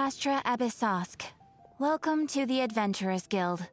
Astra Abyssosk. Welcome to the Adventurers Guild.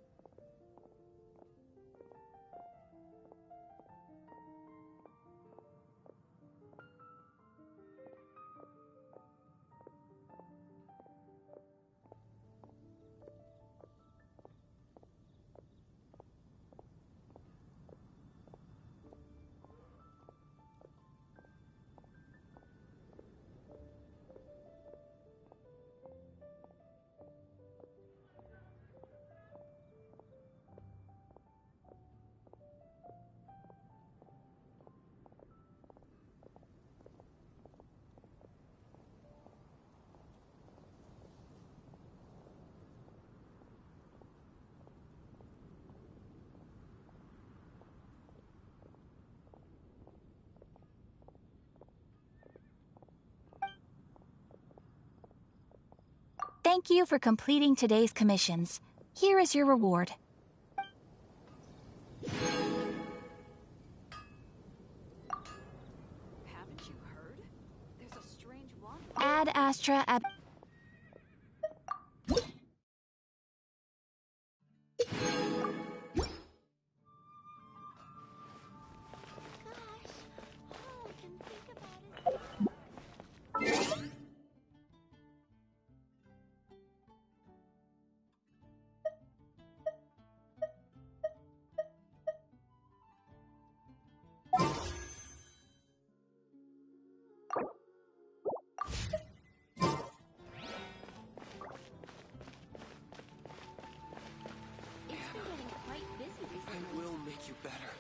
Thank you for completing today's commissions. Here is your reward. Haven't you heard? There's a strange one. Ad Astra Ab... I will make you better.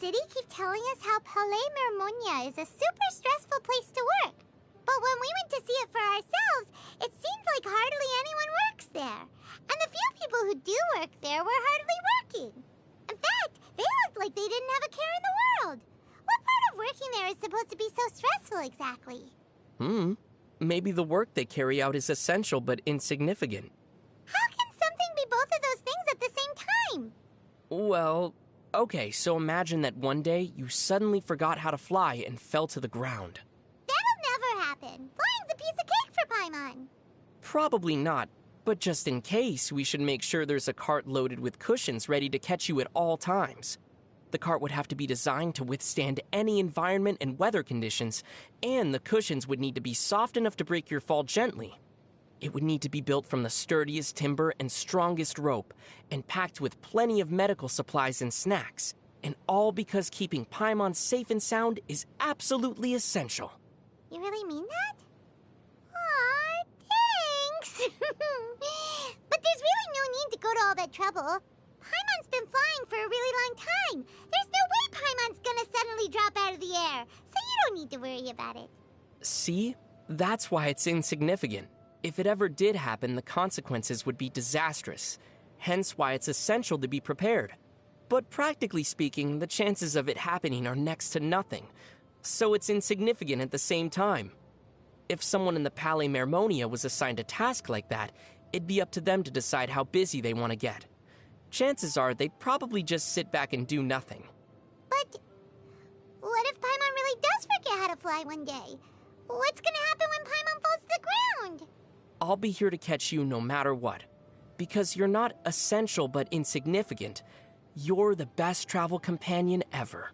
city keep telling us how Palais Mermonia is a super stressful place to work. But when we went to see it for ourselves, it seemed like hardly anyone works there. And the few people who do work there were hardly working. In fact, they looked like they didn't have a care in the world. What part of working there is supposed to be so stressful exactly? Maybe the work they carry out is essential but insignificant. How can something be both of those things at the same time? Well, okay, so imagine that one day you suddenly forgot how to fly and fell to the ground. That'll never happen. Flying's a piece of cake for Paimon. Probably not, but just in case, we should make sure there's a cart loaded with cushions ready to catch you at all times. The cart would have to be designed to withstand any environment and weather conditions, and the cushions would need to be soft enough to break your fall gently. It would need to be built from the sturdiest timber and strongest rope, and packed with plenty of medical supplies and snacks, and all because keeping Paimon safe and sound is absolutely essential. You really mean that? Aw, thanks! But there's really no need to go to all that trouble. Paimon's been flying for a really long time. There's no way Paimon's gonna suddenly drop out of the air, so you don't need to worry about it. See? That's why it's insignificant. If it ever did happen, the consequences would be disastrous. Hence why it's essential to be prepared. But practically speaking, the chances of it happening are next to nothing. So it's insignificant at the same time. If someone in the Palais Mermonia was assigned a task like that, it'd be up to them to decide how busy they want to get. Chances are they'd probably just sit back and do nothing. But what if Paimon really does forget how to fly one day? What's gonna happen when Paimon falls to the ground? I'll be here to catch you no matter what. Because you're not essential but insignificant. You're the best travel companion ever.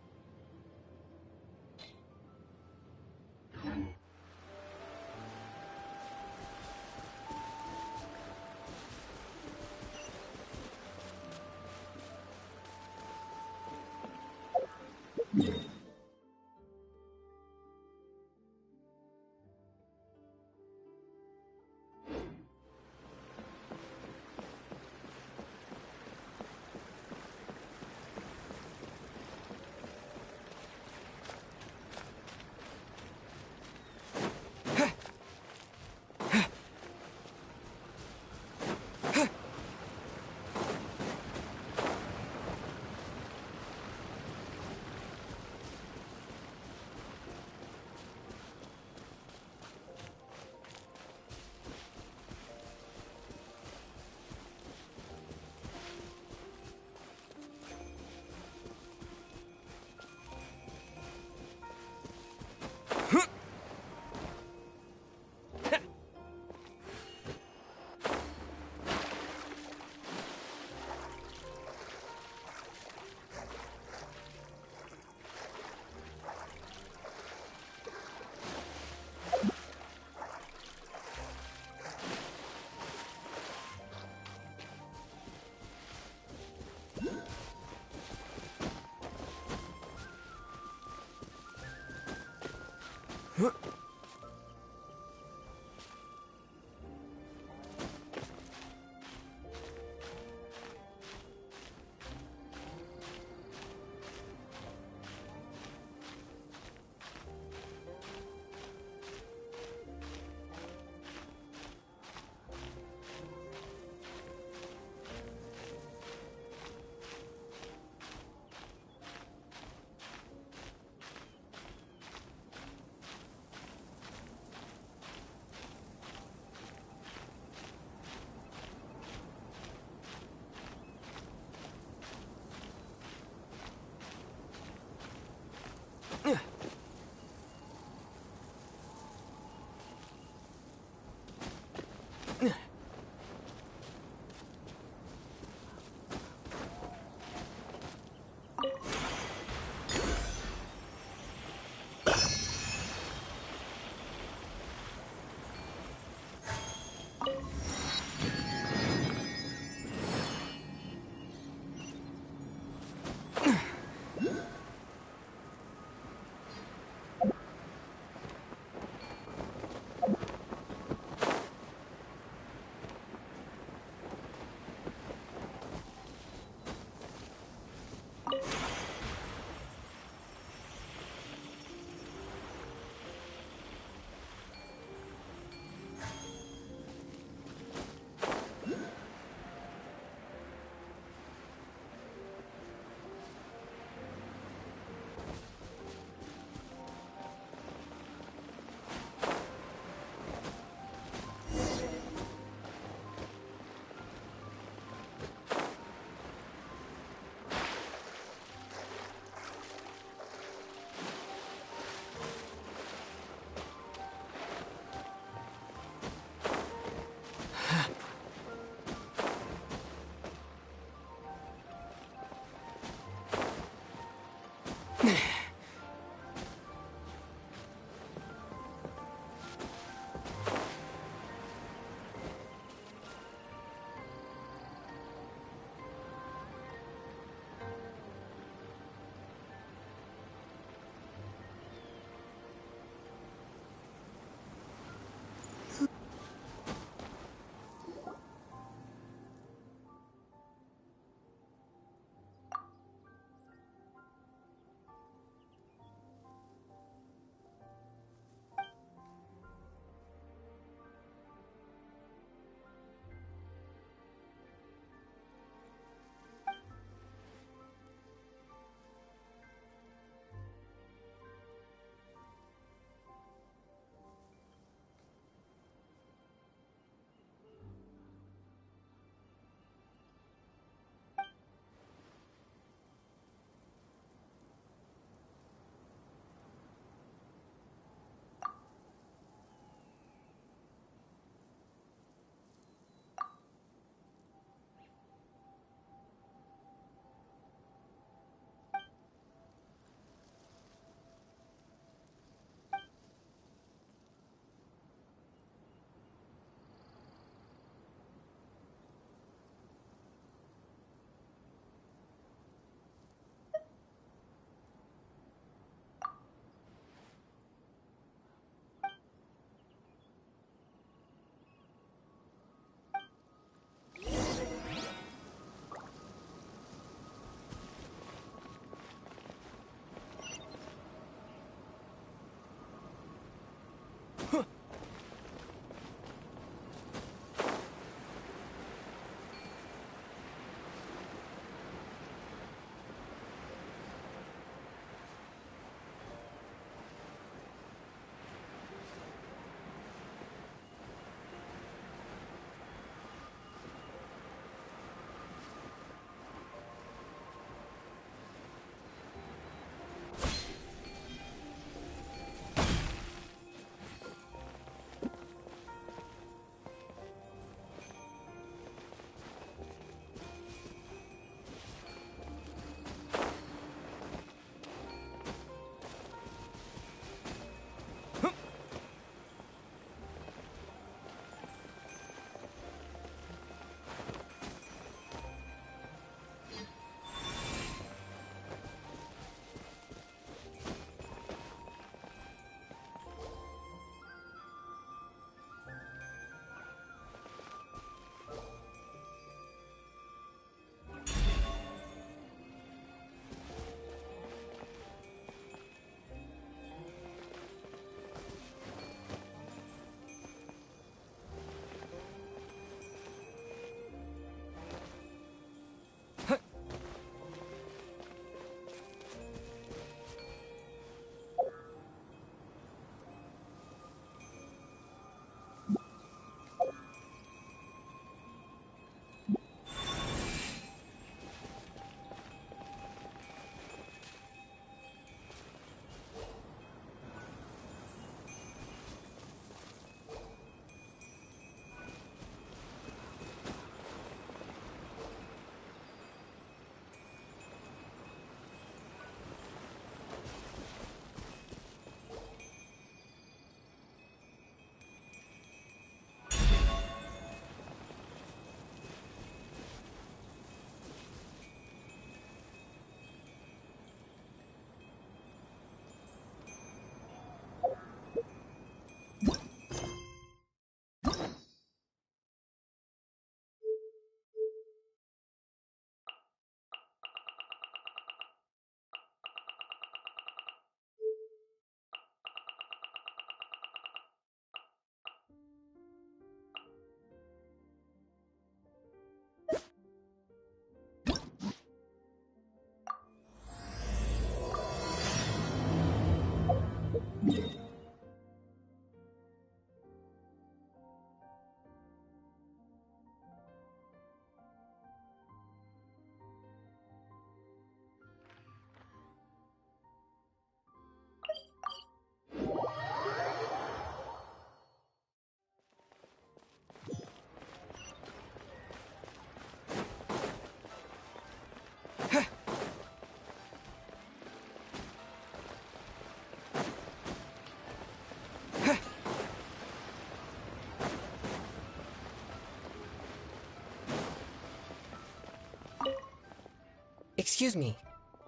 Excuse me,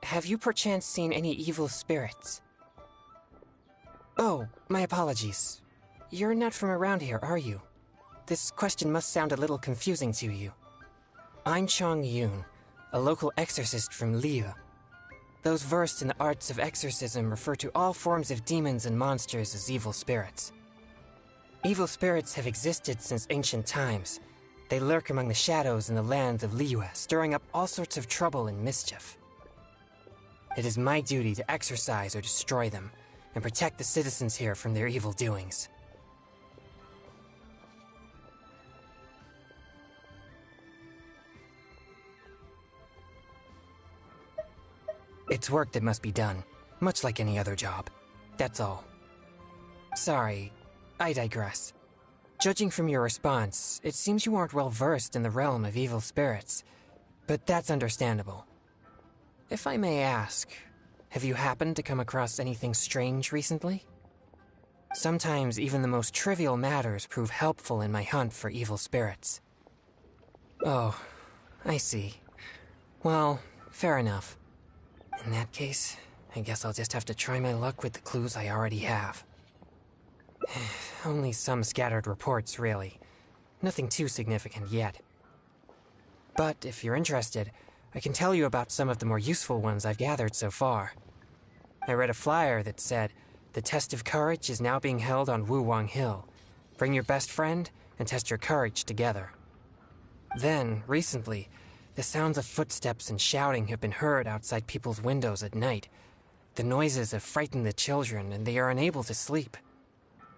have you perchance seen any evil spirits? Oh, my apologies. You're not from around here, are you? This question must sound a little confusing to you. I'm Chong Yoon, a local exorcist from Liyue. Those versed in the arts of exorcism refer to all forms of demons and monsters as evil spirits. Evil spirits have existed since ancient times. They lurk among the shadows in the lands of Liyue, stirring up all sorts of trouble and mischief. It is my duty to exorcise or destroy them, and protect the citizens here from their evil doings. It's work that must be done, much like any other job. That's all. Sorry, I digress. Judging from your response, it seems you aren't well versed in the realm of evil spirits. But that's understandable. If I may ask, have you happened to come across anything strange recently? Sometimes even the most trivial matters prove helpful in my hunt for evil spirits. Oh, I see. Well, fair enough. In that case, I guess I'll just have to try my luck with the clues I already have. Only some scattered reports, really. Nothing too significant yet. But if you're interested, I can tell you about some of the more useful ones I've gathered so far. I read a flyer that said, The test of courage is now being held on Wulwang Hill. Bring your best friend and test your courage together. Then, recently, the sounds of footsteps and shouting have been heard outside people's windows at night. The noises have frightened the children, and they are unable to sleep.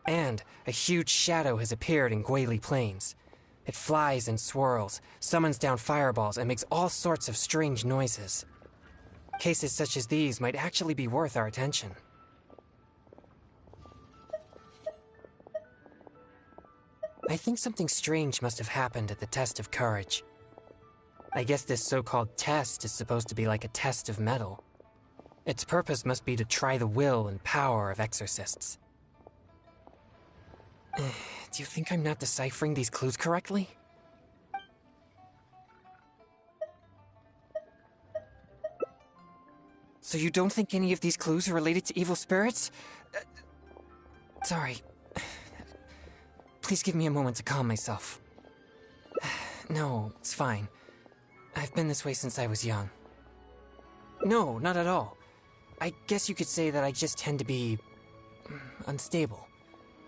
And a huge shadow has appeared in Guili Plains. It flies and swirls, summons down fireballs, and makes all sorts of strange noises. Cases such as these might actually be worth our attention. I think something strange must have happened at the test of courage. I guess this so-called test is supposed to be like a test of metal. Its purpose must be to try the will and power of exorcists. Do you think I'm not deciphering these clues correctly? So you don't think any of these clues are related to evil spirits? Sorry. Please give me a moment to calm myself. No, it's fine. I've been this way since I was young. No, not at all. I guess you could say that I just tend to be unstable.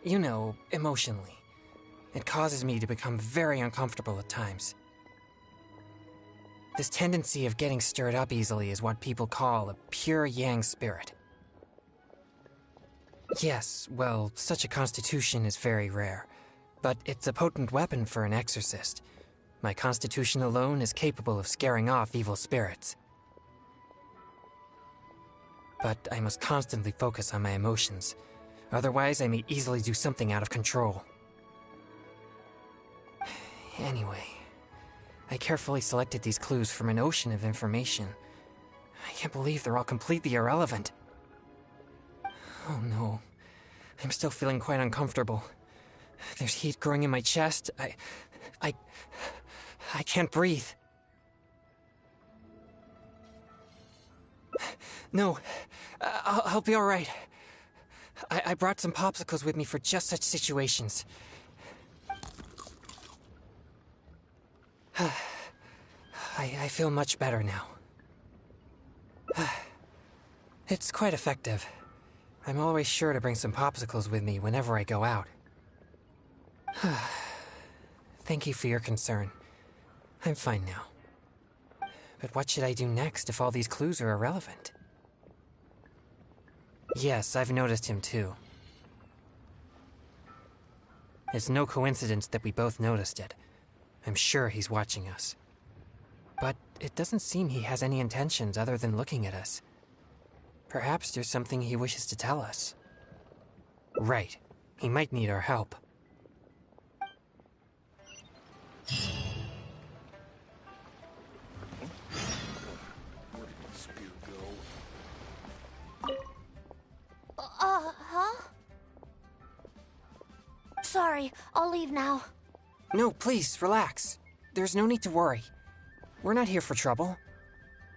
You know, emotionally. It causes me to become very uncomfortable at times. This tendency of getting stirred up easily is what people call a pure yang spirit. Yes, well, such a constitution is very rare, but it's a potent weapon for an exorcist. My constitution alone is capable of scaring off evil spirits. But I must constantly focus on my emotions. Otherwise, I may easily do something out of control. Anyway, I carefully selected these clues from an ocean of information. I can't believe they're all completely irrelevant. Oh no, I'm still feeling quite uncomfortable. There's heat growing in my chest. I can't breathe. No, I'll be all right. I brought some popsicles with me for just such situations. I feel much better now. It's quite effective. I'm always sure to bring some popsicles with me whenever I go out. Thank you for your concern. I'm fine now. But what should I do next if all these clues are irrelevant? Yes, I've noticed him too. It's no coincidence that we both noticed it. I'm sure he's watching us. But it doesn't seem he has any intentions other than looking at us. Perhaps there's something he wishes to tell us. Right. He might need our help. Huh? Sorry, I'll leave now. No, please, relax. There's no need to worry. We're not here for trouble.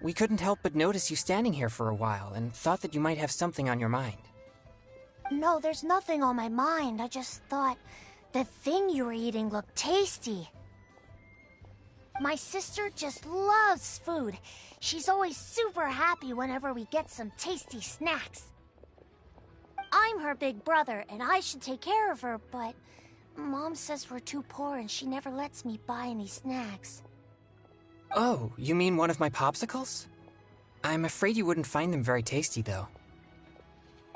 We couldn't help but notice you standing here for a while and thought that you might have something on your mind. No, there's nothing on my mind. I just thought the thing you were eating looked tasty. My sister just loves food. She's always super happy whenever we get some tasty snacks. I'm her big brother, and I should take care of her, but Mom says we're too poor and she never lets me buy any snacks. Oh, you mean one of my popsicles? I'm afraid you wouldn't find them very tasty, though.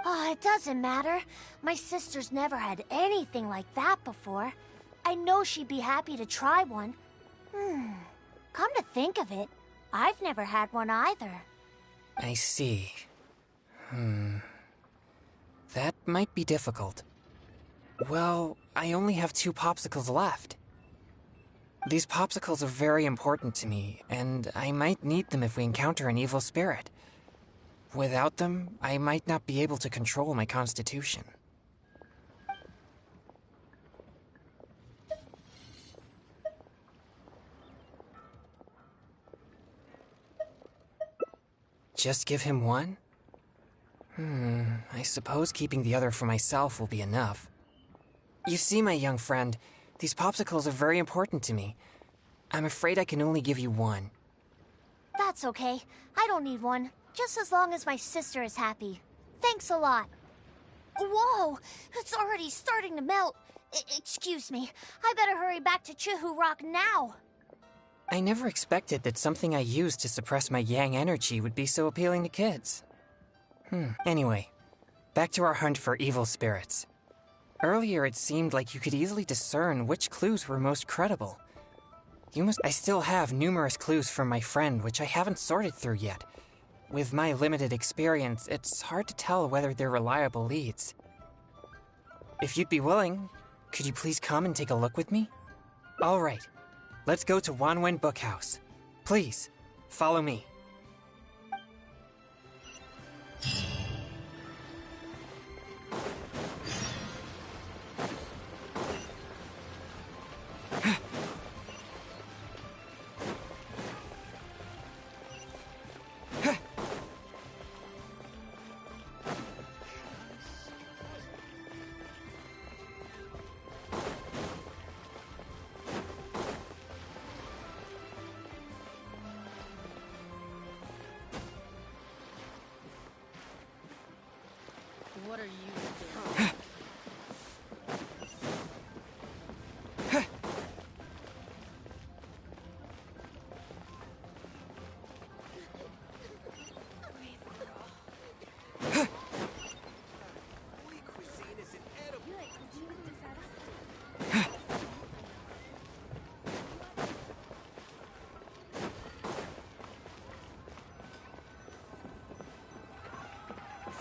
Oh, it doesn't matter. My sister's never had anything like that before. I know she'd be happy to try one. Come to think of it, I've never had one either. I see. That might be difficult. Well, I only have 2 popsicles left. These popsicles are very important to me, and I might need them if we encounter an evil spirit. Without them, I might not be able to control my constitution. Just give him one? I suppose keeping the other for myself will be enough. You see, my young friend, these popsicles are very important to me. I'm afraid I can only give you one. That's okay. I don't need one, just as long as my sister is happy. Thanks a lot. Whoa! It's already starting to melt. Excuse me. I better hurry back to Chihu Rock now. I never expected that something I used to suppress my yang energy would be so appealing to kids. Anyway, back to our hunt for evil spirits. Earlier it seemed like you could easily discern which clues were most credible. I still have numerous clues from my friend which I haven't sorted through yet. With my limited experience, it's hard to tell whether they're reliable leads. If you'd be willing, could you please come and take a look with me? Alright, let's go to Wanwen Bookhouse. Please, follow me. What are you doing?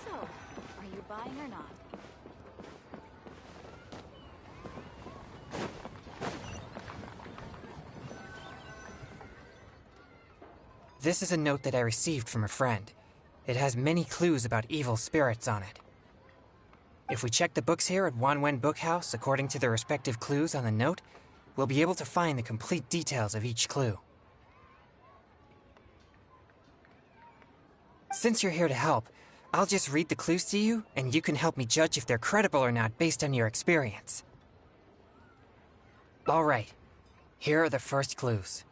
So, are you buying or not? This is a note that I received from a friend. It has many clues about evil spirits on it. If we check the books here at Wanwen Bookhouse according to the respective clues on the note, we'll be able to find the complete details of each clue. Since you're here to help, I'll just read the clues to you, and you can help me judge if they're credible or not based on your experience. Alright, here are the first clues.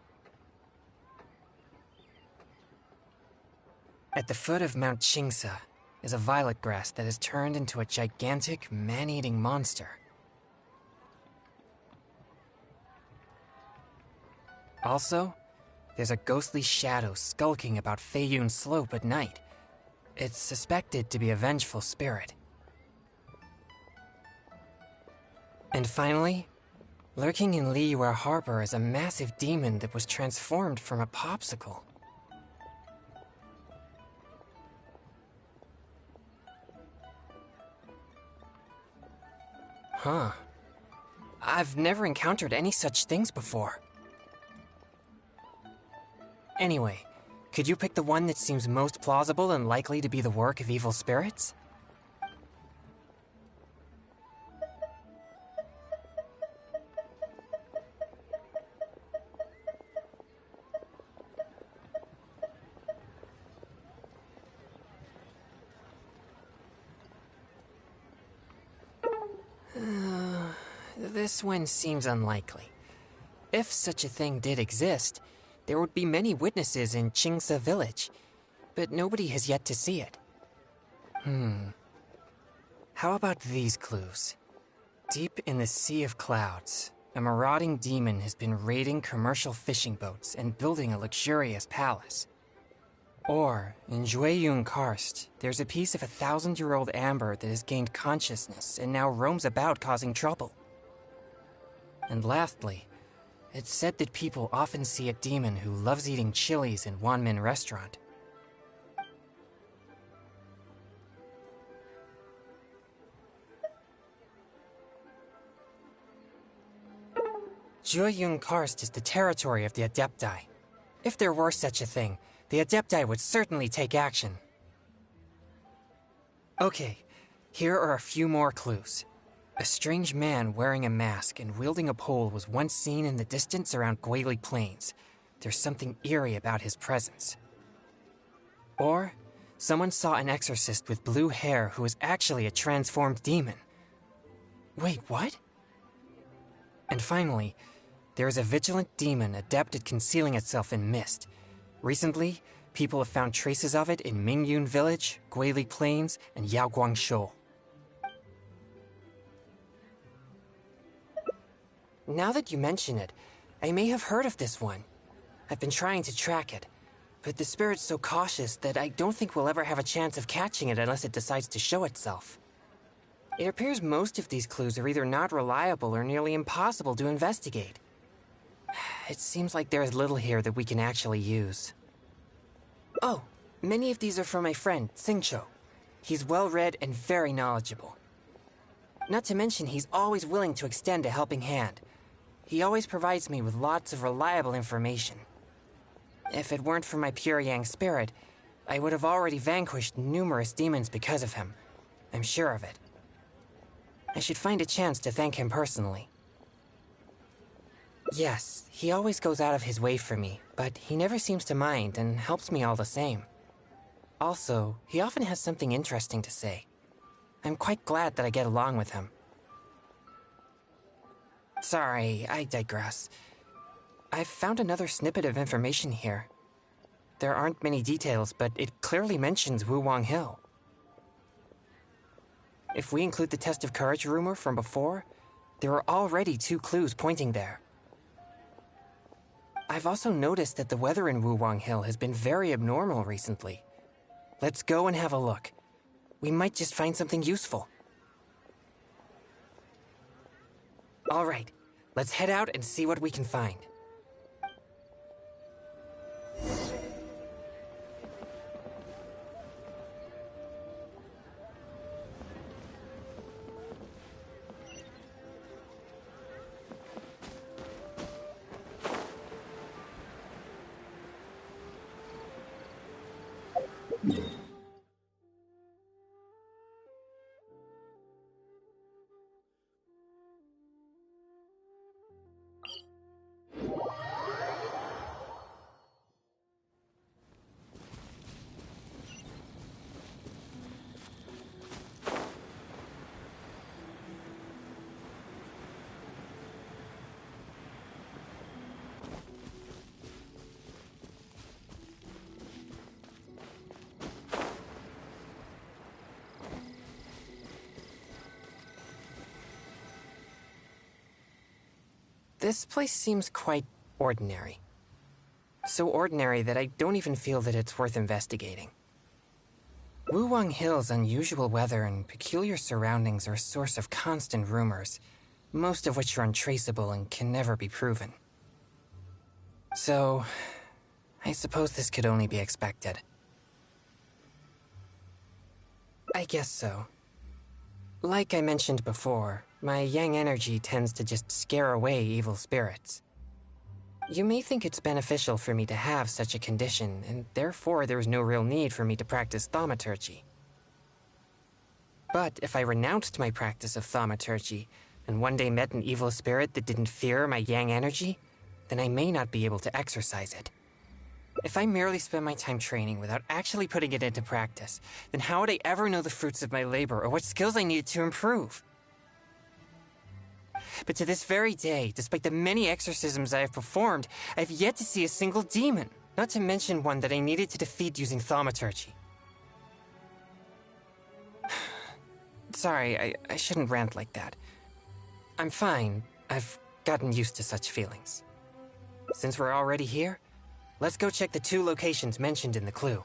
At the foot of Mount Chingsa is a violet grass that has turned into a gigantic, man-eating monster. Also, there's a ghostly shadow skulking about Feiyun Slope at night. It's suspected to be a vengeful spirit. And finally, lurking in Liyue Harbor is a massive demon that was transformed from a popsicle. Huh. I've never encountered any such things before. Anyway, could you pick the one that seems most plausible and likely to be the work of evil spirits? This one seems unlikely. If such a thing did exist, there would be many witnesses in Chingsa village, but nobody has yet to see it. How about these clues? Deep in the Sea of Clouds, a marauding demon has been raiding commercial fishing boats and building a luxurious palace. Or, in Jueyun Karst, there's a piece of 1,000-year-old amber that has gained consciousness and now roams about causing trouble. And lastly, it's said that people often see a demon who loves eating chilies in Wanmin Restaurant. Jueyun Karst is the territory of the Adepti. If there were such a thing, the Adepti would certainly take action. Okay, here are a few more clues. A strange man wearing a mask and wielding a pole was once seen in the distance around Guili Plains. There's something eerie about his presence. Or, someone saw an exorcist with blue hair who was actually a transformed demon. Wait, what? And finally, there is a vigilant demon adept at concealing itself in mist. Recently, people have found traces of it in Mingyun Village, Guili Plains, and Yaoguang Shoal. Now that you mention it, I may have heard of this one. I've been trying to track it, but the spirit's so cautious that I don't think we'll ever have a chance of catching it unless it decides to show itself. It appears most of these clues are either not reliable or nearly impossible to investigate. It seems like there is little here that we can actually use. Oh, many of these are from my friend, Singcho. He's well-read and very knowledgeable. Not to mention, he's always willing to extend a helping hand. He always provides me with lots of reliable information. If it weren't for my pure Yang spirit, I would have already vanquished numerous demons because of him. I'm sure of it. I should find a chance to thank him personally. Yes, he always goes out of his way for me, but he never seems to mind and helps me all the same. Also, he often has something interesting to say. I'm quite glad that I get along with him. Sorry, I digress. I've found another snippet of information here. There aren't many details, but it clearly mentions Wuwang Hill. If we include the test of courage rumor from before, there are already 2 clues pointing there. I've also noticed that the weather in Wuwang Hill has been very abnormal recently. Let's go and have a look. We might just find something useful. All right, let's head out and see what we can find. This place seems quite ordinary. So ordinary that I don't even feel that it's worth investigating. Wuwang Hill's unusual weather and peculiar surroundings are a source of constant rumors, most of which are untraceable and can never be proven. So, I suppose this could only be expected. I guess so. Like I mentioned before, my Yang energy tends to just scare away evil spirits. You may think it's beneficial for me to have such a condition, and therefore there's no real need for me to practice thaumaturgy. But if I renounced my practice of thaumaturgy, and one day met an evil spirit that didn't fear my Yang energy, then I may not be able to exercise it. If I merely spend my time training without actually putting it into practice, then how would I ever know the fruits of my labor or what skills I needed to improve? But to this very day, despite the many exorcisms I have performed, I have yet to see a single demon, not to mention one that I needed to defeat using thaumaturgy. Sorry, I shouldn't rant like that. I'm fine. I've gotten used to such feelings. Since we're already here, let's go check the 2 locations mentioned in the clue.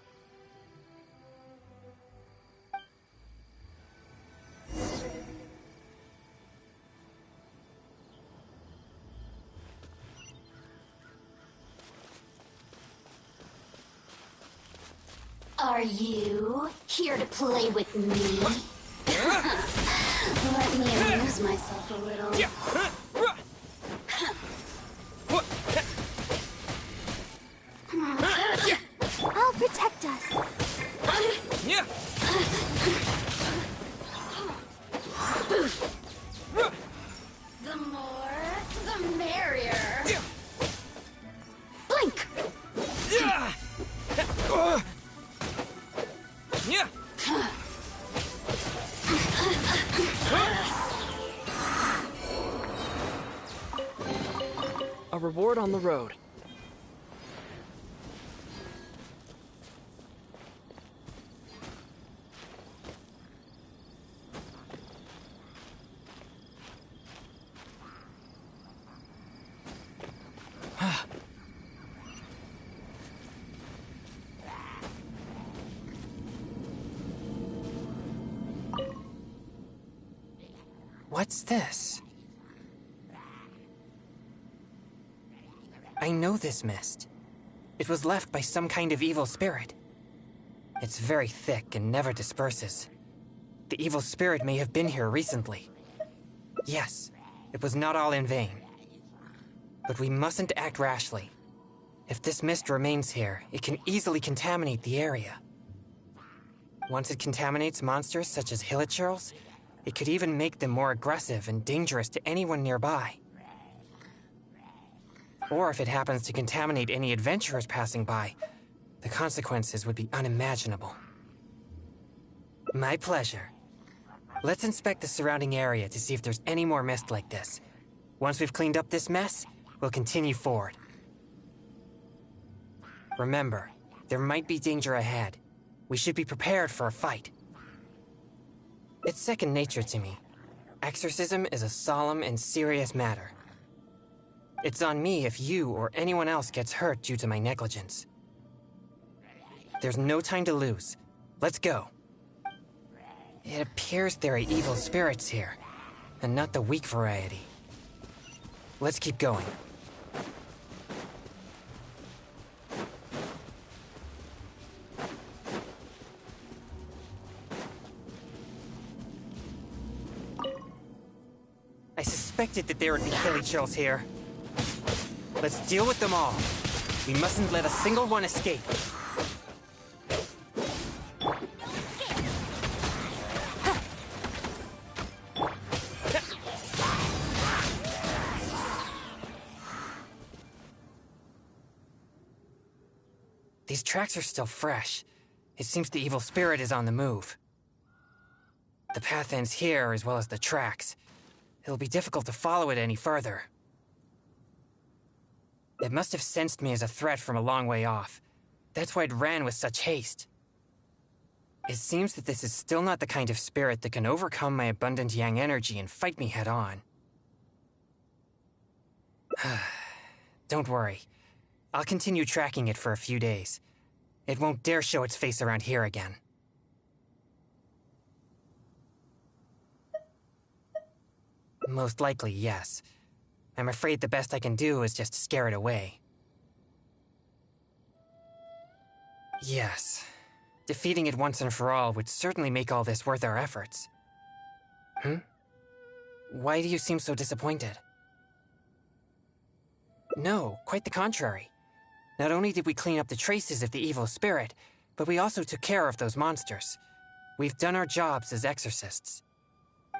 Are you here to play with me? Let me amuse myself a little. I'll protect us. The more, the merrier. Blink! A reward on the road. What's this? I know this mist. It was left by some kind of evil spirit. It's very thick and never disperses. The evil spirit may have been here recently. Yes, it was not all in vain. But we mustn't act rashly. If this mist remains here, it can easily contaminate the area. Once it contaminates monsters such as hilichurls, it could even make them more aggressive and dangerous to anyone nearby. Or if it happens to contaminate any adventurers passing by, the consequences would be unimaginable. My pleasure. Let's inspect the surrounding area to see if there's any more mist like this. Once we've cleaned up this mess, we'll continue forward. Remember, there might be danger ahead. We should be prepared for a fight. It's second nature to me. Exorcism is a solemn and serious matter. It's on me if you or anyone else gets hurt due to my negligence. There's no time to lose. Let's go. It appears there are evil spirits here, and not the weak variety. Let's keep going. I suspected that there would be hilichurls here. Let's deal with them all. We mustn't let a single one escape. These tracks are still fresh. It seems the evil spirit is on the move. The path ends here as well as the tracks. It'll be difficult to follow it any further. It must have sensed me as a threat from a long way off. That's why it ran with such haste. It seems that this is still not the kind of spirit that can overcome my abundant yang energy and fight me head on. Don't worry. I'll continue tracking it for a few days. It won't dare show its face around here again. Most likely, yes. I'm afraid the best I can do is just scare it away. Yes. Defeating it once and for all would certainly make all this worth our efforts. Why do you seem so disappointed? No, quite the contrary. Not only did we clean up the traces of the evil spirit, but we also took care of those monsters. We've done our jobs as exorcists.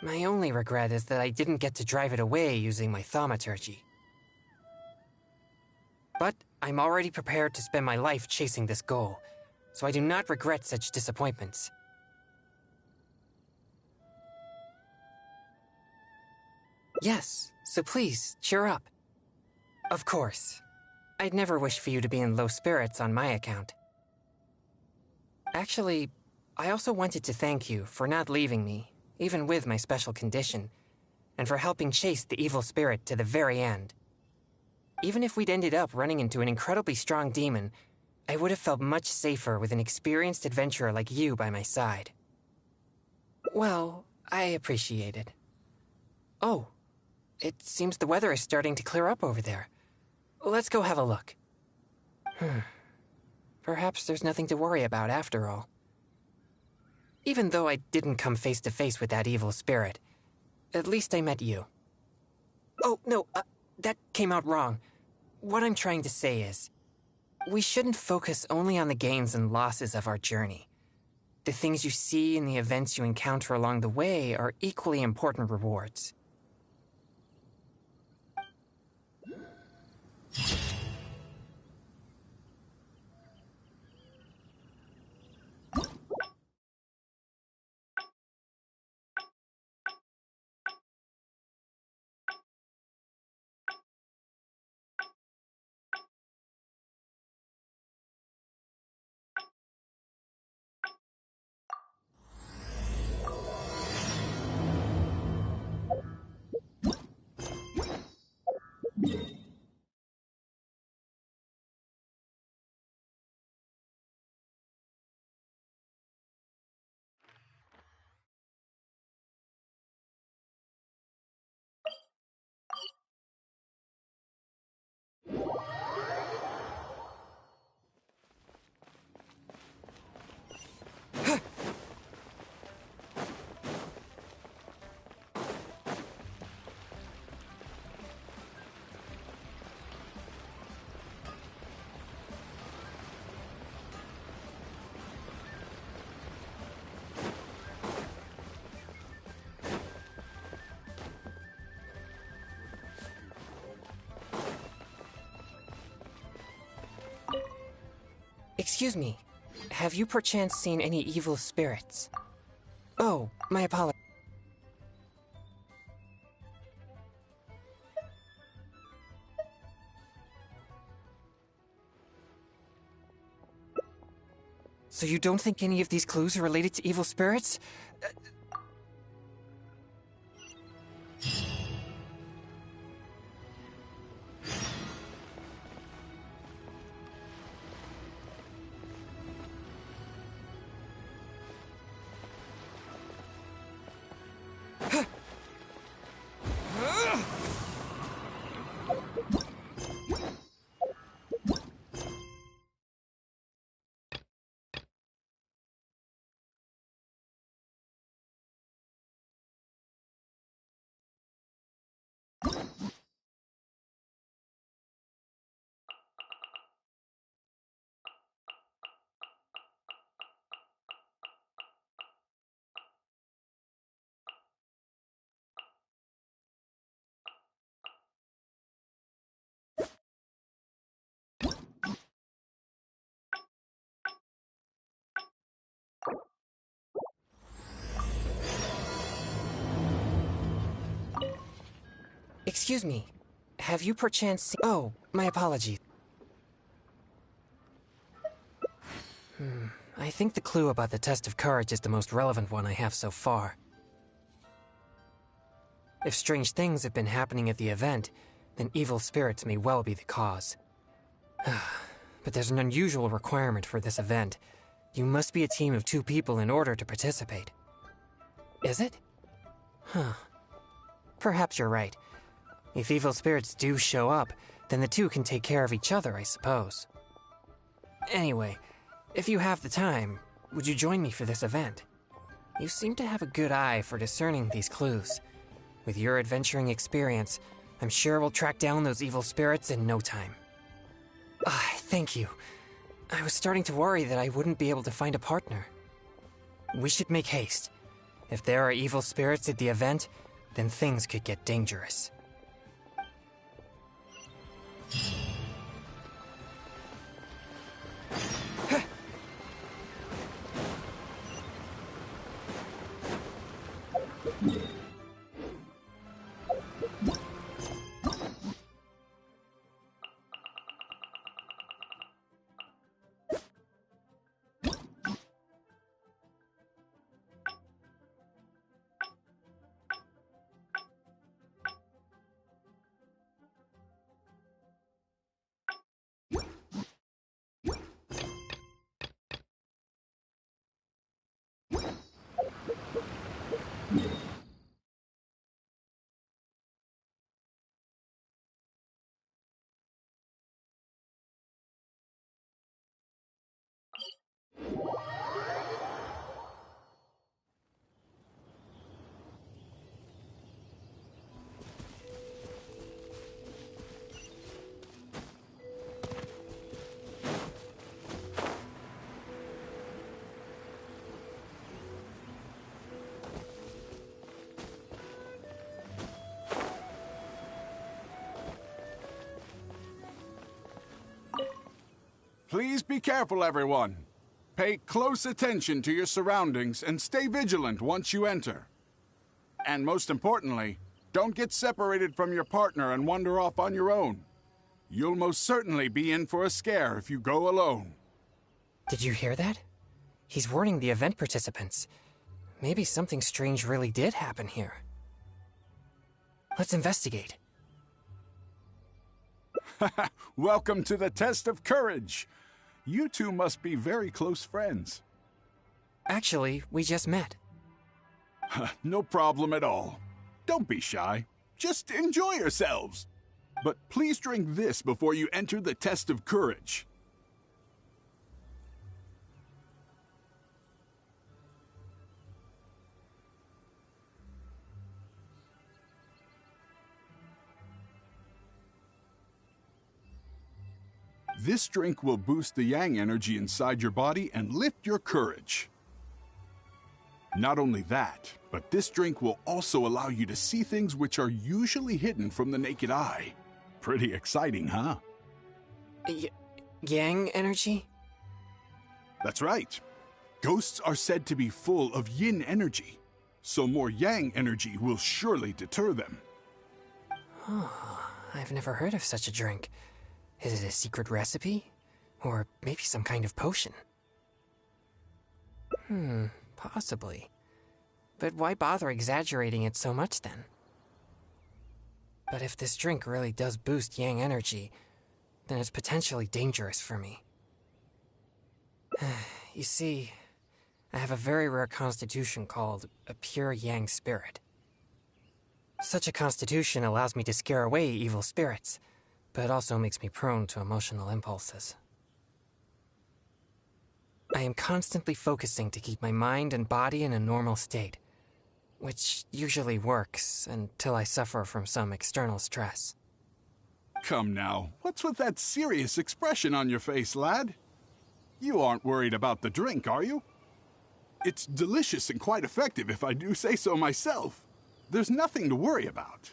My only regret is that I didn't get to drive it away using my thaumaturgy. But I'm already prepared to spend my life chasing this goal, so I do not regret such disappointments. Yes, so please, cheer up. Of course. I'd never wish for you to be in low spirits on my account. Actually, I also wanted to thank you for not leaving me, even with my special condition, and for helping chase the evil spirit to the very end. Even if we'd ended up running into an incredibly strong demon, I would have felt much safer with an experienced adventurer like you by my side. Well, I appreciate it. Oh, it seems the weather is starting to clear up over there. Let's go have a look. Perhaps there's nothing to worry about after all. Even though I didn't come face to face with that evil spirit, at least I met you. Oh, no, that came out wrong. What I'm trying to say is, we shouldn't focus only on the gains and losses of our journey. The things you see and the events you encounter along the way are equally important rewards. Excuse me, have you perchance seen any evil spirits? Oh, my apologies. So you don't think any of these clues are related to evil spirits? Excuse me, have you perchance seen— Oh, my apologies. I think the clue about the test of courage is the most relevant one I have so far. If strange things have been happening at the event, then evil spirits may well be the cause. But there's an unusual requirement for this event. You must be a team of 2 people in order to participate. Is it? Huh. Perhaps you're right. If evil spirits do show up, then the 2 can take care of each other, I suppose. Anyway, if you have the time, would you join me for this event? You seem to have a good eye for discerning these clues. With your adventuring experience, I'm sure we'll track down those evil spirits in no time. Thank you. I was starting to worry that I wouldn't be able to find a partner. We should make haste. If there are evil spirits at the event, then things could get dangerous. Please be careful, everyone. Pay close attention to your surroundings and stay vigilant once you enter. And most importantly, don't get separated from your partner and wander off on your own. You'll most certainly be in for a scare if you go alone. Did you hear that? He's warning the event participants. Maybe something strange really did happen here. Let's investigate. Welcome to the test of courage. You 2 must be very close friends. Actually, we just met. No problem at all. Don't be shy. Just enjoy yourselves. But please drink this before you enter the test of courage. This drink will boost the yang energy inside your body and lift your courage. Not only that, but this drink will also allow you to see things which are usually hidden from the naked eye. Pretty exciting, huh? Yang energy? That's right. Ghosts are said to be full of yin energy, so more yang energy will surely deter them. Oh, I've never heard of such a drink. Is it a secret recipe? Or maybe some kind of potion? Possibly. But why bother exaggerating it so much then? But if this drink really does boost yang energy, then it's potentially dangerous for me. You see, I have a very rare constitution called a pure yang spirit. Such a constitution allows me to scare away evil spirits, but it also makes me prone to emotional impulses. I am constantly focusing to keep my mind and body in a normal state, which usually works until I suffer from some external stress. Come now, what's with that serious expression on your face, lad? You aren't worried about the drink, are you? It's delicious and quite effective, if I do say so myself. There's nothing to worry about.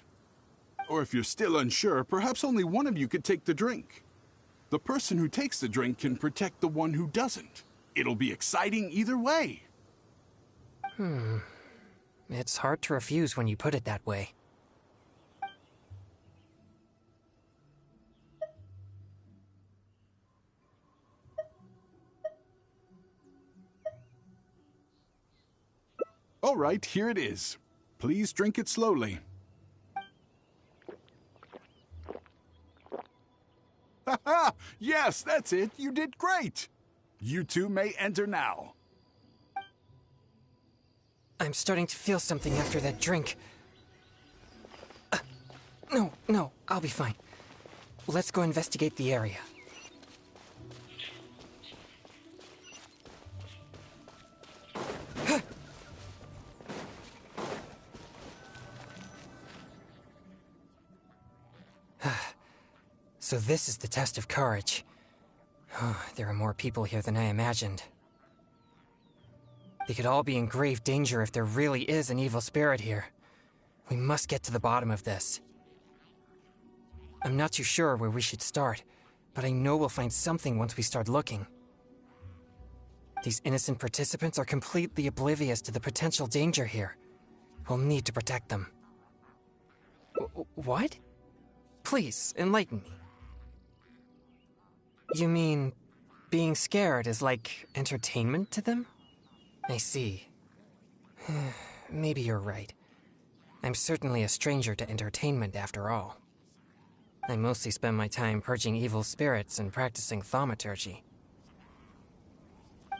Or if you're still unsure, perhaps only one of you could take the drink. The person who takes the drink can protect the one who doesn't. It'll be exciting either way. It's hard to refuse when you put it that way. All right, here it is. Please drink it slowly. Ha! Yes, that's it. You did great. You two may enter now. I'm starting to feel something after that drink. No, I'll be fine. Let's go investigate the area. So this is the test of courage. There are more people here than I imagined. They could all be in grave danger if there really is an evil spirit here. We must get to the bottom of this. I'm not too sure where we should start, but I know we'll find something once we start looking. These innocent participants are completely oblivious to the potential danger here. We'll need to protect them. What? Please, enlighten me. You mean, being scared is like entertainment to them? I see. Maybe you're right. I'm certainly a stranger to entertainment after all. I mostly spend my time purging evil spirits and practicing thaumaturgy.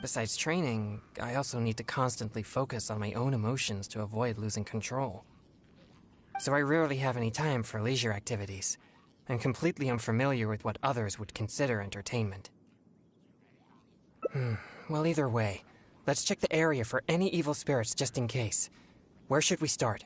Besides training, I also need to constantly focus on my own emotions to avoid losing control. So I rarely have any time for leisure activities. I'm completely unfamiliar with what others would consider entertainment. Well, either way, let's check the area for any evil spirits just in case. Where should we start?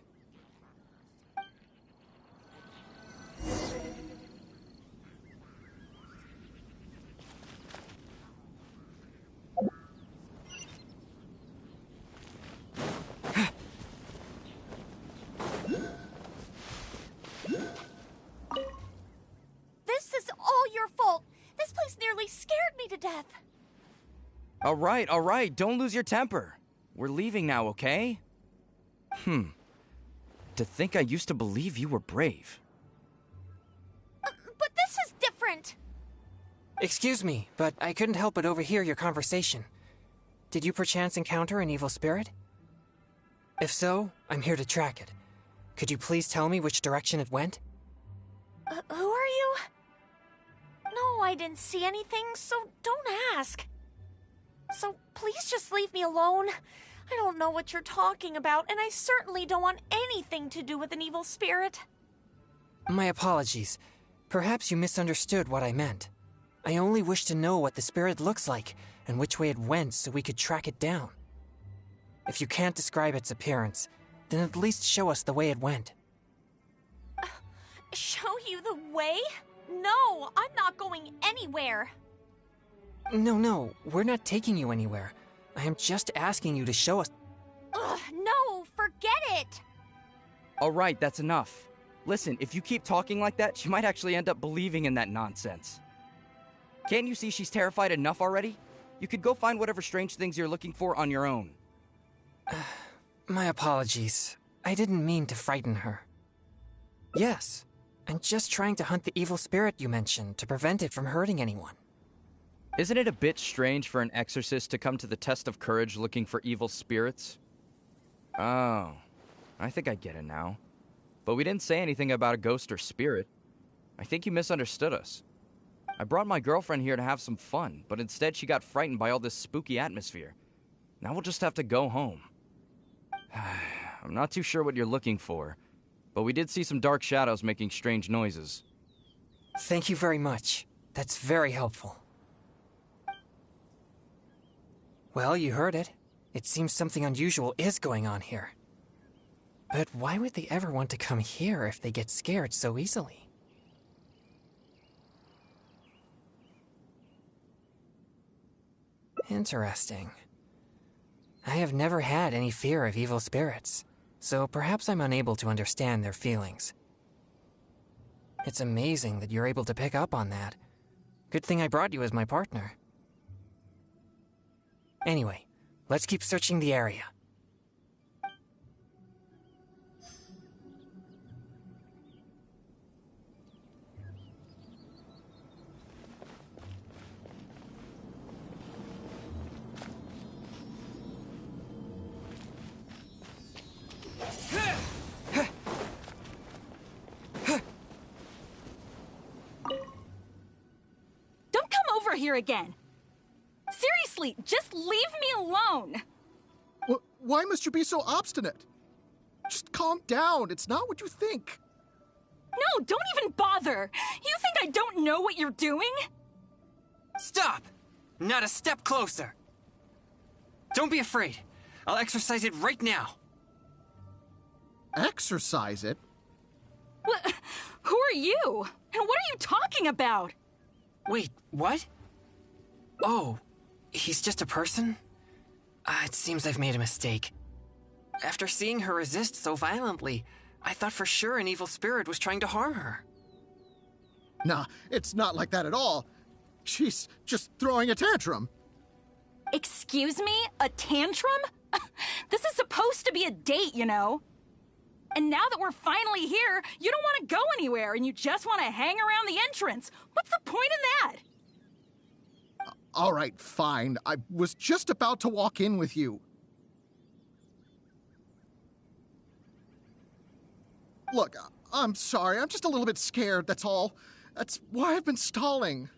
This is all your fault. This place nearly scared me to death. All right, don't lose your temper. We're leaving now, okay? To think I used to believe you were brave. But this is different. Excuse me, but I couldn't help but overhear your conversation. Did you perchance encounter an evil spirit? If so, I'm here to track it. Could you please tell me which direction it went? Who are you? No, I didn't see anything, so don't ask. So please just leave me alone. I don't know what you're talking about, and I certainly don't want anything to do with an evil spirit. My apologies. Perhaps you misunderstood what I meant. I only wish to know what the spirit looks like and which way it went so we could track it down. If you can't describe its appearance, then at least show us the way it went. Show you the way? No, I'm not going anywhere. No, we're not taking you anywhere. I am just asking you to show us. Ugh, no, forget it. All right, that's enough. Listen, if you keep talking like that, she might actually end up believing in that nonsense. Can't you see she's terrified enough already? You could go find whatever strange things you're looking for on your own. My apologies. I didn't mean to frighten her. Yes, I'm just trying to hunt the evil spirit you mentioned to prevent it from hurting anyone. Isn't it a bit strange for an exorcist to come to the test of courage looking for evil spirits? Oh, I think I get it now. But we didn't say anything about a ghost or spirit. I think you misunderstood us. I brought my girlfriend here to have some fun, but instead she got frightened by all this spooky atmosphere. Now we'll just have to go home. I'm not too sure what you're looking for, but we did see some dark shadows making strange noises. Thank you very much. That's very helpful. Well, you heard it. It seems something unusual is going on here. But why would they ever want to come here if they get scared so easily? Interesting. I have never had any fear of evil spirits, so perhaps I'm unable to understand their feelings. It's amazing that you're able to pick up on that. Good thing I brought you as my partner. Anyway, let's keep searching the area. Don't come over here again. Seriously, just leave me alone. Why must you be so obstinate? Just calm down. It's not what you think. No, don't even bother. You think I don't know what you're doing? Stop! Not a step closer! Don't be afraid. I'll exercise it right now. Exercise it? What? Who are you? And what are you talking about? Wait, what? Oh, he's just a person? It seems I've made a mistake. After seeing her resist so violently, I thought for sure an evil spirit was trying to harm her. Nah, it's not like that at all. She's just throwing a tantrum. Excuse me? A tantrum? This is supposed to be a date, you know. And now that we're finally here, you don't want to go anywhere and you just want to hang around the entrance. What's the point in that? All right, fine. I was just about to walk in with you. Look, I'm sorry. I'm just a little bit scared, that's all. That's why I've been stalling.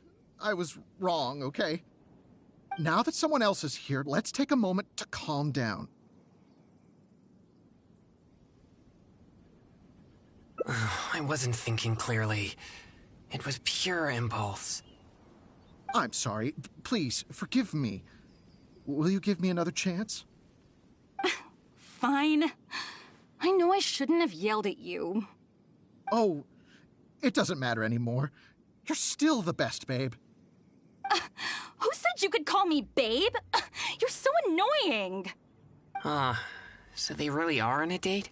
I was wrong, okay? Now that someone else is here, let's take a moment to calm down. I wasn't thinking clearly. It was pure impulse. I'm sorry. Please, forgive me. Will you give me another chance? Fine. I know I shouldn't have yelled at you. Oh, it doesn't matter anymore. You're still the best, babe. Who said you could call me babe? You're so annoying. So they really are on a date?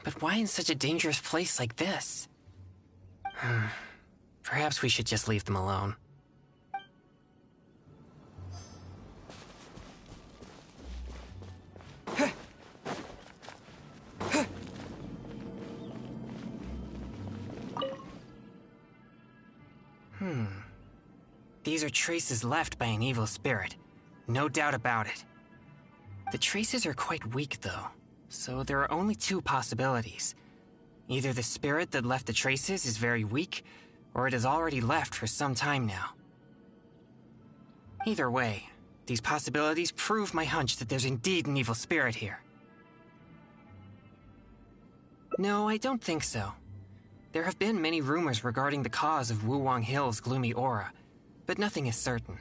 But why in such a dangerous place like this? Perhaps we should just leave them alone. These are traces left by an evil spirit. No doubt about it. The traces are quite weak, though, so there are only two possibilities. Either the spirit that left the traces is very weak, or it has already left for some time now. Either way, these possibilities prove my hunch that there's indeed an evil spirit here. No, I don't think so. There have been many rumors regarding the cause of Wuwang Hill's gloomy aura, but nothing is certain.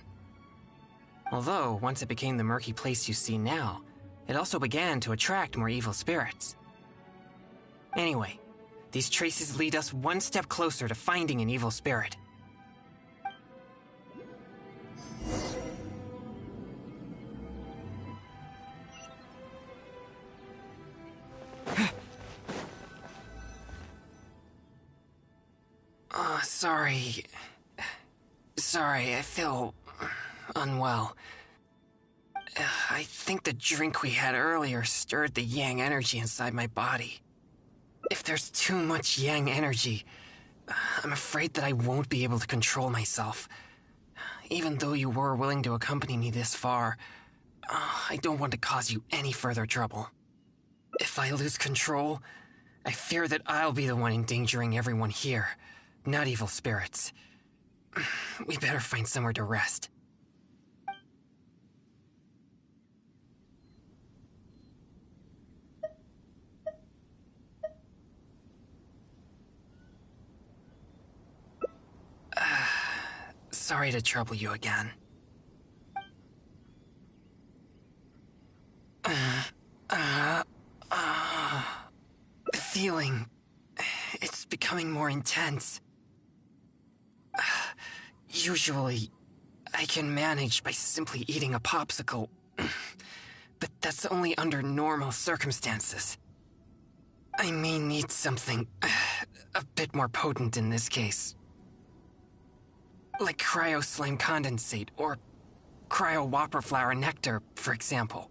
Although, once it became the murky place you see now, it also began to attract more evil spirits. Anyway, these traces lead us one step closer to finding an evil spirit. Sorry, I feel unwell. I think the drink we had earlier stirred the yang energy inside my body. If there's too much yang energy, I'm afraid that I won't be able to control myself. Even though you were willing to accompany me this far, I don't want to cause you any further trouble. If I lose control, I fear that I'll be the one endangering everyone here, not evil spirits. We better find somewhere to rest. Sorry to trouble you again. The feeling... it's becoming more intense. Usually, I can manage by simply eating a popsicle. But that's only under normal circumstances. I may need something a bit more potent in this case. Like cryo slime condensate or cryo whopper flower nectar, for example.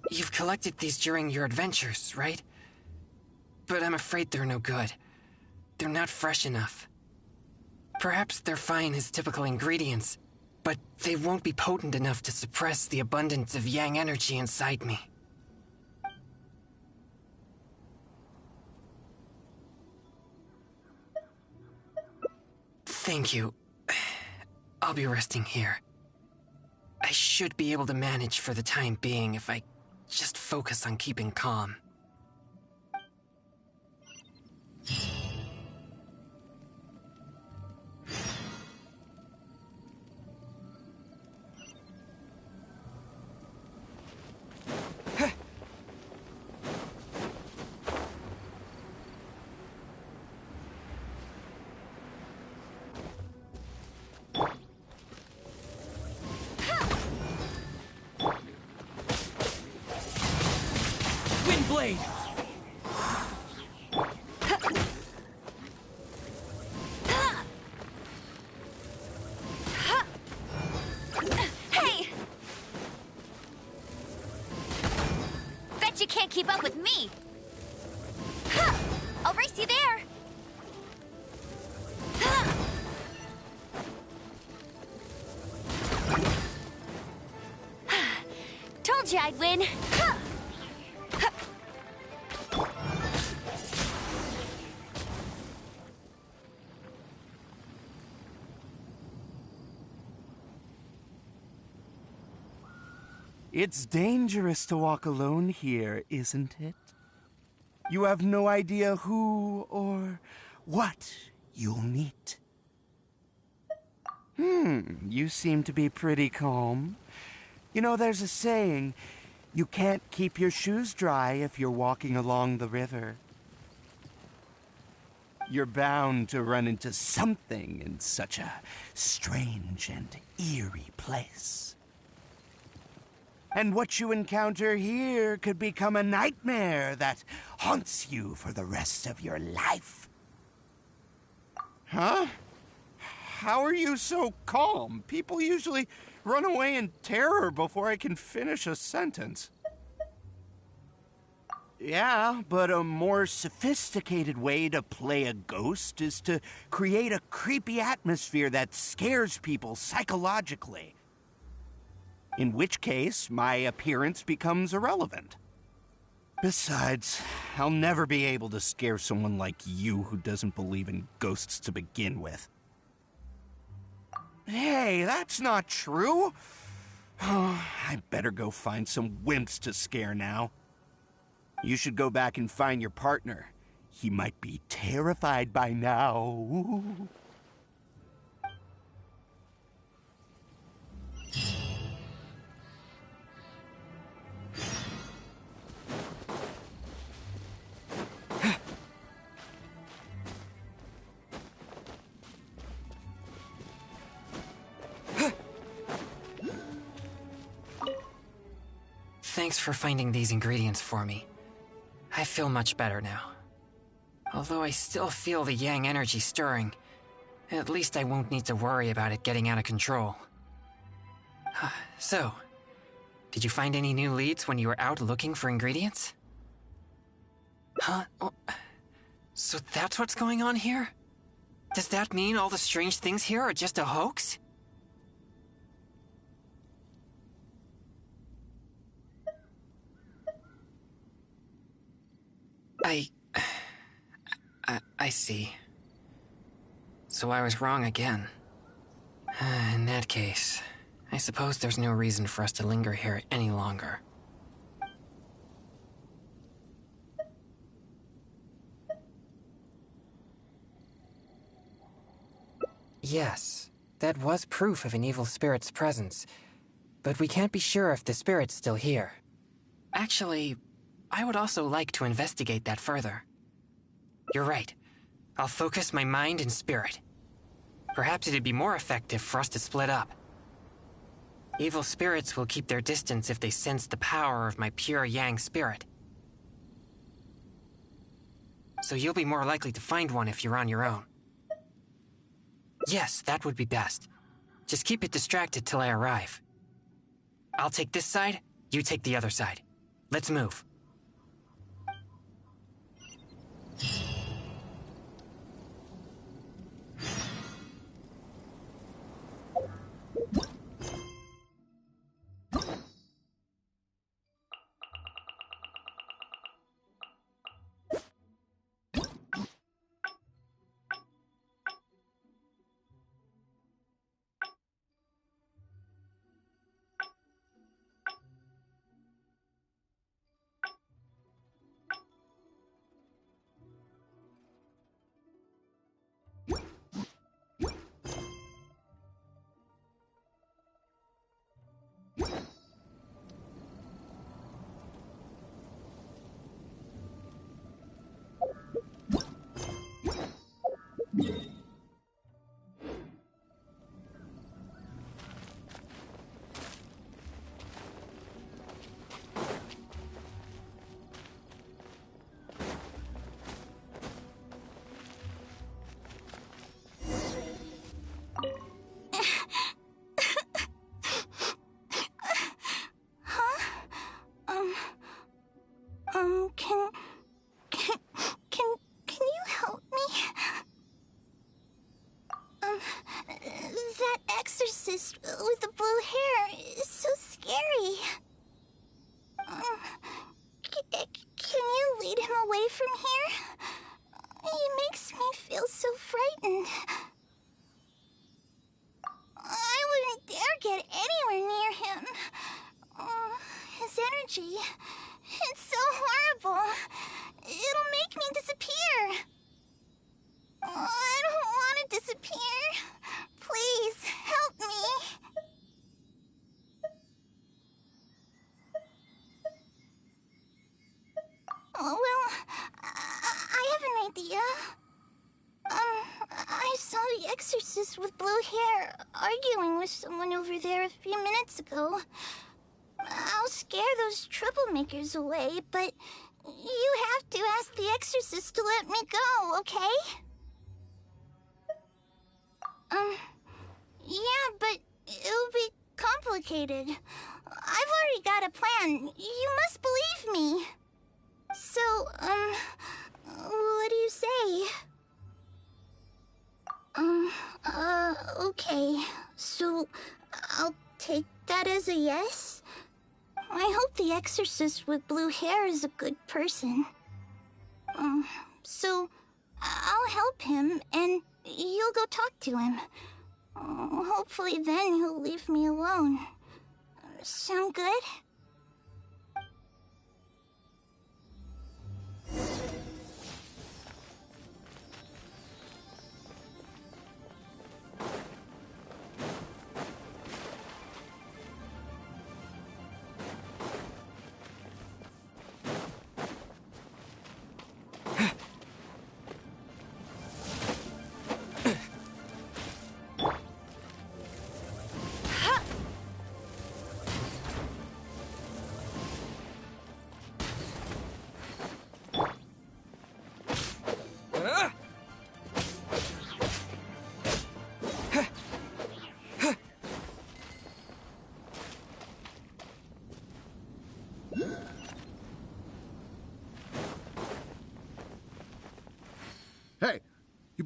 You've collected these during your adventures, right? But I'm afraid they're no good. They're not fresh enough. Perhaps they're fine as typical ingredients, but they won't be potent enough to suppress the abundance of yang energy inside me. Thank you. I'll be resting here. I should be able to manage for the time being if I just focus on keeping calm. Windblade! Hey! Bet you can't keep up with me! I'll race you there! Told you I'd win! It's dangerous to walk alone here, isn't it? You have no idea who or what you'll meet. You seem to be pretty calm. You know, there's a saying, you can't keep your shoes dry if you're walking along the river. You're bound to run into something in such a strange and eerie place. And what you encounter here could become a nightmare that haunts you for the rest of your life. Huh? How are you so calm? People usually run away in terror before I can finish a sentence. Yeah, but a more sophisticated way to play a ghost is to create a creepy atmosphere that scares people psychologically. In which case, my appearance becomes irrelevant. Besides, I'll never be able to scare someone like you who doesn't believe in ghosts to begin with. Hey, that's not true. Oh, I better go find some wimps to scare now. You should go back and find your partner. He might be terrified by now. Thanks for finding these ingredients for me. I feel much better now. Although I still feel the yang energy stirring, at least I won't need to worry about it getting out of control. So, did you find any new leads when you were out looking for ingredients? Huh? Oh, so that's what's going on here? Does that mean all the strange things here are just a hoax? I see. So I was wrong again. In that case, I suppose there's no reason for us to linger here any longer. Yes, that was proof of an evil spirit's presence, but we can't be sure if the spirit's still here. Actually, I would also like to investigate that further. You're right. I'll focus my mind and spirit. Perhaps it'd be more effective for us to split up. Evil spirits will keep their distance if they sense the power of my pure Yang spirit. So you'll be more likely to find one if you're on your own. Yes, that would be best. Just keep it distracted till I arrive. I'll take this side, you take the other side. Let's move. Can you help me? That exorcist with the blue hair is so scary. Can you lead him away from here? He makes me feel so frightened. I wouldn't dare get anywhere near him. His energy, it's so horrible. It'll make me disappear. I don't want to disappear. Please, help me. Well, I have an idea. I saw the exorcist with blue hair arguing with someone over there a few minutes ago. I'll scare those troublemakers away, but you have to ask the exorcist to let me go, okay? Yeah, but it'll be complicated. I've already got a plan. You must believe me. So, what do you say? Okay. So, I'll take that as a yes? I hope the exorcist with blue hair is a good person. So, I'll help him, and you'll go talk to him. Hopefully then he'll leave me alone. Sound good?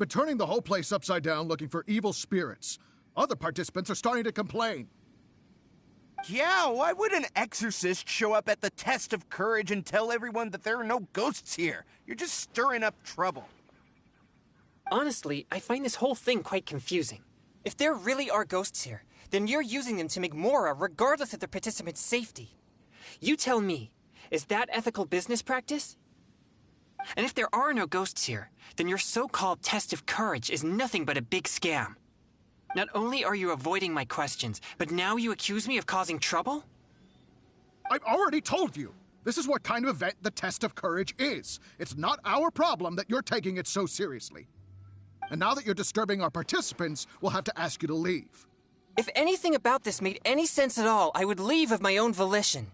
been turning the whole place upside down looking for evil spirits. Other participants are starting to complain. Yeah, why would an exorcist show up at the test of courage and tell everyone that there are no ghosts here? You're just stirring up trouble. Honestly, I find this whole thing quite confusing. If there really are ghosts here, then you're using them to make Mora regardless of the participants' safety. You tell me, is that ethical business practice? And if there are no ghosts here, then your so-called test of courage is nothing but a big scam. Not only are you avoiding my questions, but now you accuse me of causing trouble? I've already told you. This is what kind of event the test of courage is. It's not our problem that you're taking it so seriously. And now that you're disturbing our participants, we'll have to ask you to leave. If anything about this made any sense at all, I would leave of my own volition.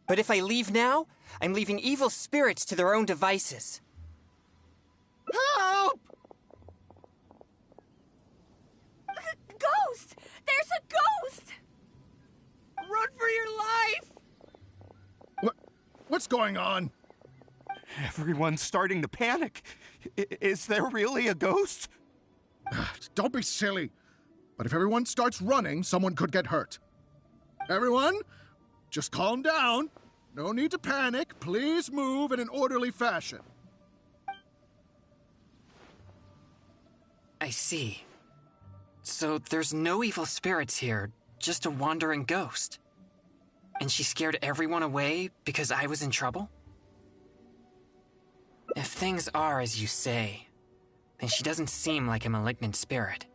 But if I leave now, I'm leaving evil spirits to their own devices. Help! Ghost! There's a ghost! Run for your life! What's going on? Everyone's starting to panic. Is there really a ghost? Don't be silly. But if everyone starts running, someone could get hurt. Everyone, just calm down. No need to panic. Please move in an orderly fashion. I see. So there's no evil spirits here, just a wandering ghost. And she scared everyone away because I was in trouble? If things are as you say, then she doesn't seem like a malignant spirit.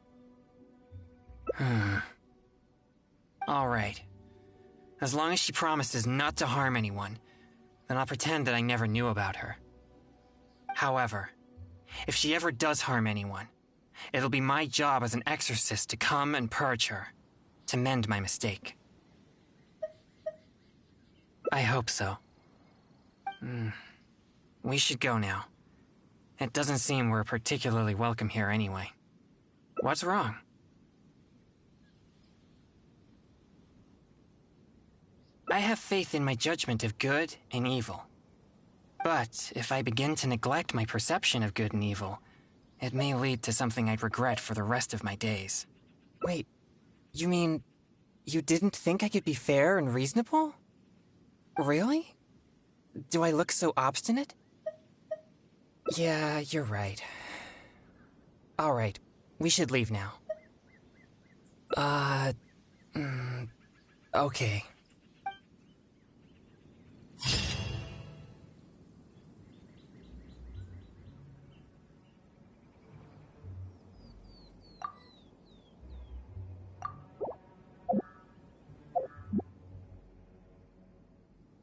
All right. As long as she promises not to harm anyone, then I'll pretend that I never knew about her. However, if she ever does harm anyone, it'll be my job as an exorcist to come and purge her, to mend my mistake. I hope so. We should go now. It doesn't seem we're particularly welcome here anyway. What's wrong? I have faith in my judgment of good and evil. But if I begin to neglect my perception of good and evil, it may lead to something I'd regret for the rest of my days. Wait, you mean you didn't think I could be fair and reasonable? Really? Do I look so obstinate? Yeah, you're right. All right, we should leave now. Okay.